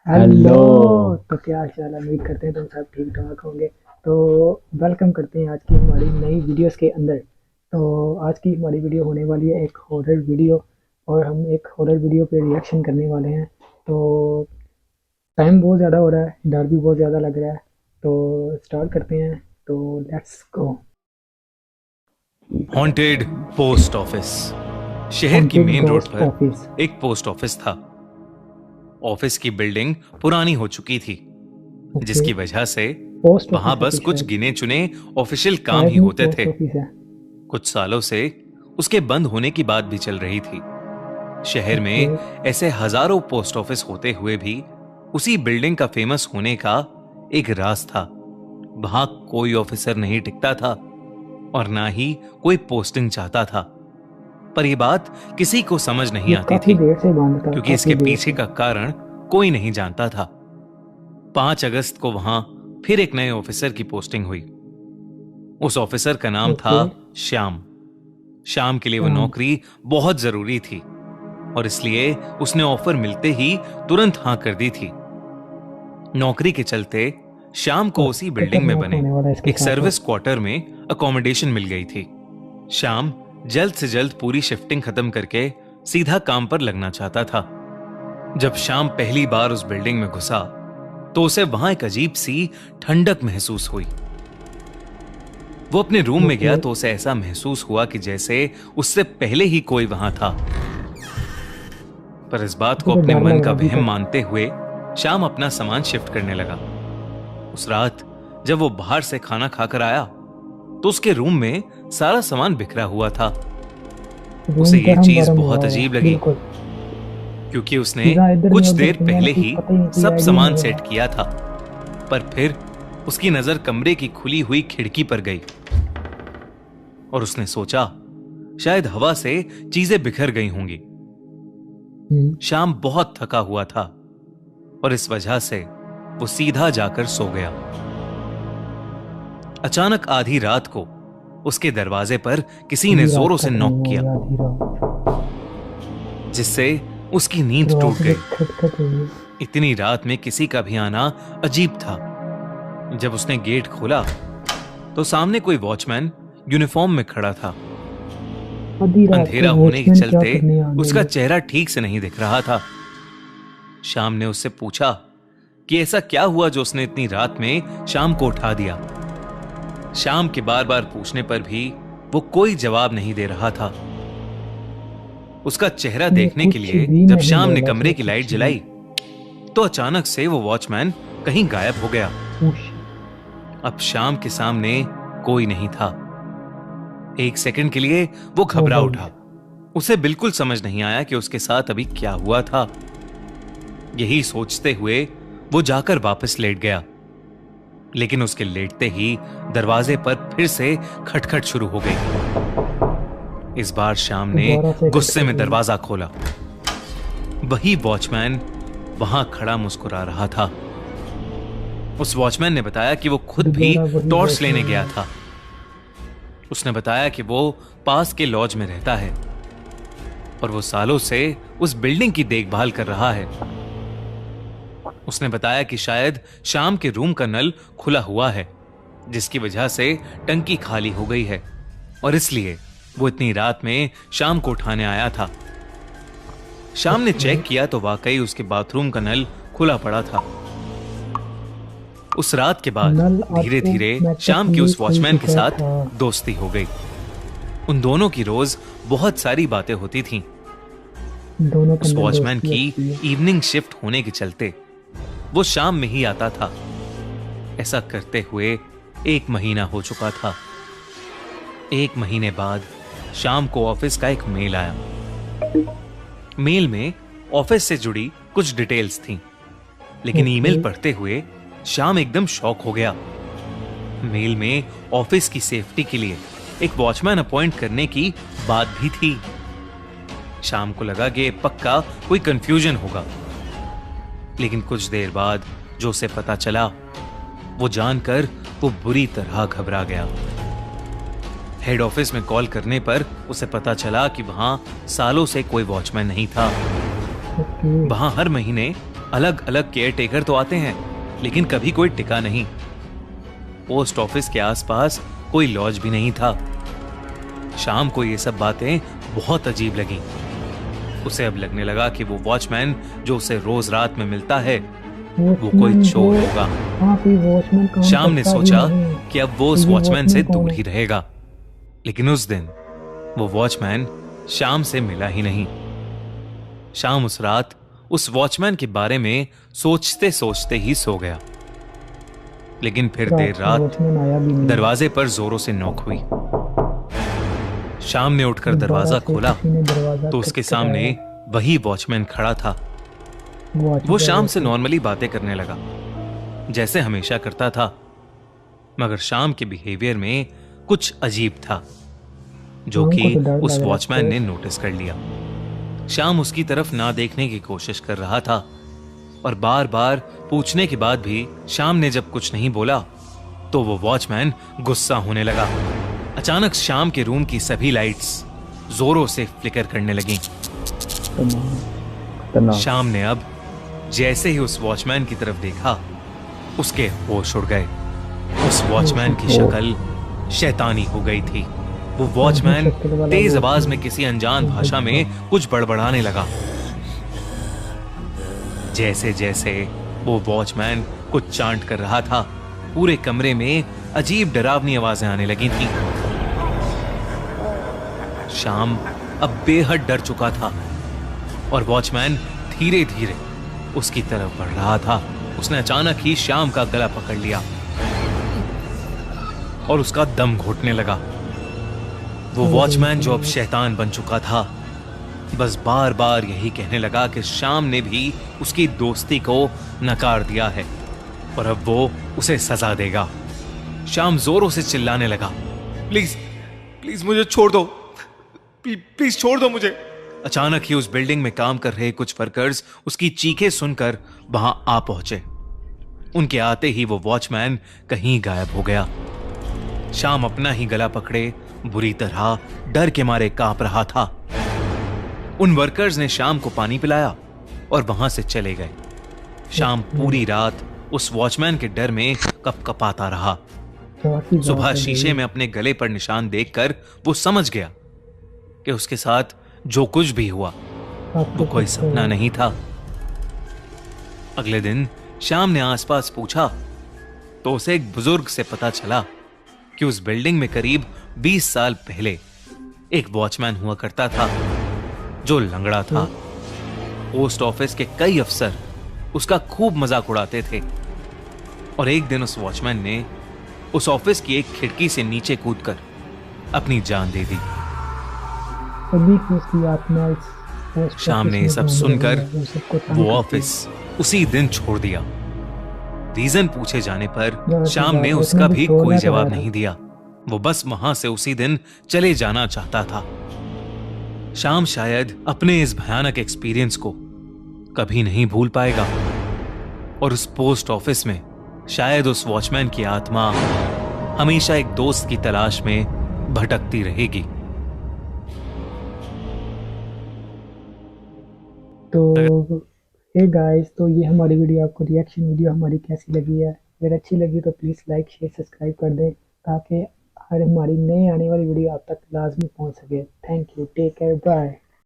Hello. तो क्या हाल चाल है? उम्मीद करते हैं तुम सब ठीक ठाक होंगे। तो वेलकम करते हैं आज की हमारी नई वीडियोस के अंदर। तो आज की हमारी वीडियो होने वाली है एक हॉरर वीडियो, और हम एक हॉरर वीडियो पे रिएक्शन करने वाले हैं। तो टाइम बहुत ज़्यादा हो रहा है, डर भी बहुत ज़्यादा लग रहा है। तो स्टार्ट करते हैं। तो let's go. Haunted post office. शहर की हॉन्टेड मेन रोड घोस्ट पर ऑफिस। एक पोस्ट ऑफिस था। ऑफिस की बिल्डिंग पुरानी हो चुकी थी, ओके। जिसकी वजह से पोस्ट वहां ऑफिस है बस कोई कुछ शायद। गिने चुने ऑफिशियल काम शायद ही नहीं, होते थे। पोस्ट ऑफिस है। कुछ सालों से उसके बंद होने की बात भी चल रही थी। शहर ओके। में ऐसे हजारों पोस्ट ऑफिस होते हुए भी उसी बिल्डिंग का फेमस होने का एक राज था। वहां कोई ऑफिसर नहीं टिकता था और ना ही कोई पोस्टिंग चाहता था। पर यह बात किसी को समझ नहीं ये आती काफ़ी थी, देर से बंद था, क्योंकि काफ़ी इसके देर पीछे से। का कारण कोई नहीं जानता था। 5 अगस्त को वहां फिर एक नए ऑफिसर की पोस्टिंग हुई। उस ऑफिसर का नाम था ओके। श्याम। श्याम के लिए वो श्याम। नौकरी बहुत जरूरी थी और इसलिए उसने ऑफर मिलते ही तुरंत हां कर दी थी। नौकरी के चलते श्याम को और उसी बिल्डिंग में खतरनाक बने होने वाला है इसके एक साथ तो। सर्विस क्वार्टर में अकोमोडेशन मिल गई थी। श्याम जल्द से जल्द पूरी शिफ्टिंग खत्म करके सीधा काम पर लगना चाहता था। जब श्याम पहली बार उस बिल्डिंग में घुसा तो उसे वहां एक अजीब सी ठंडक महसूस हुई। वो अपने रूम में ओके। गया तो उसे ऐसा महसूस हुआ कि जैसे उससे पहले ही कोई वहां था। पर इस बात मुझे को तो अपने डर मन लग का रहा है अभी वहम तक। मानते हुए श्याम अपना सामान शिफ्ट करने लगा। उस रात जब वो बाहर से खाना खाकर आया तो उसके रूम में सारा सामान बिखरा हुआ था। उसे रूम ये गरम चीज गरम हुआ बहुत होगा अजीब लगी, बिल्कुल। क्योंकि उसने चीज़ा इधर नहीं कुछ उधर देर दुनिया में पहले कुछ ही पता ही नहीं, कोई सब आइडिया सामान नहीं सेट है। किया था। पर फिर उसकी नजर कमरे की खुली हुई खिड़की पर गई और उसने सोचा शायद हवा से चीजें बिखर गई होंगी। हम्म। शाम बहुत थका हुआ था और इस वजह से वो सीधा जाकर सो गया। अचानक आधी रात को उसके दरवाजे पर किसी ने आधी रात जोरों का से टाइम नॉक हो किया, गया, आधी रात। जिससे उसकी नींद टूट दरवाजे पे गई। खटखट हुई है। इतनी रात में किसी का भी आना अजीब था। जब उसने गेट खोला तो सामने कोई वॉचमैन यूनिफॉर्म में खड़ा था। आधी रात को अंधेरा होने के वॉचमैन क्या चलते करने आ गया उसका इधर? चेहरा ठीक से नहीं दिख रहा था। शाम ने उससे पूछा कि ऐसा क्या हुआ जो उसने इतनी रात में शाम को उठा दिया। शाम के बार बार पूछने पर भी वो कोई जवाब नहीं दे रहा था। उसका चेहरा ये देखने के कुछ लिए भी जब नहीं शाम ने बोला कमरे उसने, की लाइट कुछ भी। जलाई तो अचानक से वो वॉचमैन कहीं गायब हो गया। उश। अब शाम के सामने कोई नहीं था। एक सेकंड के लिए वो ओ घबरा भाई। उठा। उसे बिल्कुल समझ नहीं आया कि उसके साथ अभी क्या हुआ था। यही सोचते हुए वो जाकर वापस लेट गया, लेकिन उसके लेटते ही दरवाजे पर फिर से खटखट शुरू हो गई। इस बार शाम ने दोबारा से गुस्से खटखट में हुई। दरवाजा खोला। वही वॉचमैन वहां खड़ा मुस्कुरा रहा था। उस वॉचमैन ने बताया कि वो खुद भी दोबारा वही टॉर्च लेने वॉचमैन गया है। था। उसने बताया कि वो पास के लॉज में रहता है और वो सालों से उस बिल्डिंग की देखभाल कर रहा है। उसने बताया कि शायद शाम के रूम का नल खुला हुआ है, जिसकी वजह से टंकी खाली हो गई है और इसलिए वो इतनी रात में शाम को उठाने आया था। शाम ने ओके। चेक किया तो वाकई उसके बाथरूम का नल खुला पड़ा था। उस रात के बाद नल धीरे धीरे शाम की ऑटोमेटिकली उस खुल वॉचमैन के चुका साथ था। दोस्ती हो गई। उन दोनों की रोज बहुत सारी बातें होती थीं। दोनों के उस अंदर वॉचमैन दोस्ती की अच्छी है। इवनिंग शिफ्ट होने के चलते वो शाम में ही आता था। ऐसा करते हुए 1 महीना हो चुका था। 1 महीने बाद शाम को ऑफिस का एक मेल आया। मेल में ऑफिस से जुड़ी कुछ डिटेल्स थीं, लेकिन ओके। ईमेल पढ़ते हुए शाम एकदम शॉक हो गया। मेल में ऑफिस की सेफ्टी के लिए एक वॉचमैन अपॉइंट करने की बात भी थी। शाम को लगा कि पक्का कोई कंफ्यूजन होगा, लेकिन कुछ देर बाद जो उसे पता चला वो जानकर वो बुरी तरह घबरा गया। हेड ऑफिस में कॉल करने पर उसे पता चला कि वहां सालों से कोई वॉचमैन नहीं था। ओके। वहां हर महीने अलग अलग केयर टेकर तो आते हैं, लेकिन कभी कोई टिका नहीं। पोस्ट ऑफिस के आसपास कोई लॉज भी नहीं था। शाम को ये सब बातें बहुत अजीब लगी। उसे अब लगने लगा कि वो वॉचमैन जो उसे रोज रात में मिलता है वो कोई चोर होगा। हाँ, कोई वॉचमैन काम शाम ने करता ही सोचा नहीं। कि अब वो उस ये वॉचमैन से वॉचमैन कौन दूर है? ही रहेगा, लेकिन उस दिन वो वॉचमैन शाम से मिला ही नहीं। शाम उस रात उस वॉचमैन के बारे में सोचते सोचते ही सो गया। लेकिन फिर देर रात को रात वॉचमैन आया भी नहीं। दरवाजे पर जोरों से नॉक हुई। शाम ने उठकर दोबारा दरवाजा से खोला किसी ने दरवाजा तो उसके खटखटाया। सामने वही वॉचमैन खड़ा था। वो शाम से नॉर्मली बातें करने लगा, जैसे हमेशा करता था, मगर शाम के बिहेवियर में कुछ अजीब था, जो शाम को कि तो डर उस लग रहा वॉचमैन है। ने नोटिस कर लिया। शाम उसकी तरफ ना देखने की कोशिश कर रहा था और बार बार पूछने के बाद भी शाम ने जब कुछ नहीं बोला तो वो वॉचमैन गुस्सा होने लगा। अचानक शाम के रूम की सभी लाइट्स जोरों से फ्लिकर करने लगीं। खतरनाक। शाम ने अब जैसे ही उस वॉचमैन की तरफ देखा, उसके होश उड़ गए। उस वॉचमैन की शक्ल शैतानी हो गई थी। वो वॉचमैन तेज आवाज में किसी अनजान भाषा में कुछ बड़बड़ाने लगा। जैसे जैसे वो वॉचमैन कुछ चांट कर रहा था, पूरे कमरे में अजीब डरावनी आवाजें आने लगी थी। शाम अब बेहद डर चुका था और वॉचमैन धीरे धीरे उसकी तरफ बढ़ रहा था। उसने अचानक ही शाम का गला पकड़ लिया और उसका दम घुटने लगा। वो वॉचमैन जो अब शैतान बन चुका था, बस बार बार यही कहने लगा कि शाम ने भी उसकी दोस्ती को नकार दिया है और अब वो उसे सजा देगा। शाम जोरों से चिल्लाने लगा, प्लीज प्लीज मुझे छोड़ दो, प्लीज छोड़ दो मुझे। अचानक ही उस बिल्डिंग में काम कर रहे कुछ वर्कर्स उसकी चीखें सुनकर वहां आ पहुंचे। उनके आते ही वो वॉचमैन कहीं गायब हो गया। शाम अपना ही गला पकड़े बुरी तरह डर के मारे कांप रहा था। उन वर्कर्स ने शाम को पानी पिलाया और वहां से चले गए। शाम पूरी रात उस वॉचमैन के डर में कपकपाता रहा। सुबह शीशे में अपने गले पर निशान देखकर वो समझ गया कि उसके साथ जो कुछ भी हुआ वो कोई सपना नहीं था। अगले दिन शाम ने आसपास पूछा तो उसे एक बुजुर्ग से पता चला कि उस बिल्डिंग में करीब 20 साल पहले एक वॉचमैन हुआ करता था जो लंगड़ा था। पोस्ट ऑफिस के कई अफसर उसका खूब मजाक उड़ाते थे और एक दिन उस वॉचमैन ने उस ऑफिस की एक खिड़की से नीचे कूदकर अपनी जान दे दी। शाम ने ये सब सुनकर वो ऑफिस उसी दिन छोड़ दिया। रीजन पूछे जाने पर शाम ने उसका भी कोई जवाब नहीं दिया। वो बस वहां से उसी दिन चले जाना चाहता था। शाम शायद अपने इस भयानक एक्सपीरियंस को कभी नहीं भूल पाएगा और उस पोस्ट ऑफिस में शायद उस वॉचमैन की आत्मा हमेशा एक दोस्त की तलाश में भटकती रहेगी। तो हे गाइस, तो ये हमारी वीडियो, आपको रिएक्शन वीडियो हमारी कैसी लगी है? अगर अच्छी लगी तो प्लीज़ लाइक शेयर सब्सक्राइब कर दें ताकि हर हमारी नई आने वाली वीडियो आप तक लाजमी पहुंच सके। Thank you, take care, bye.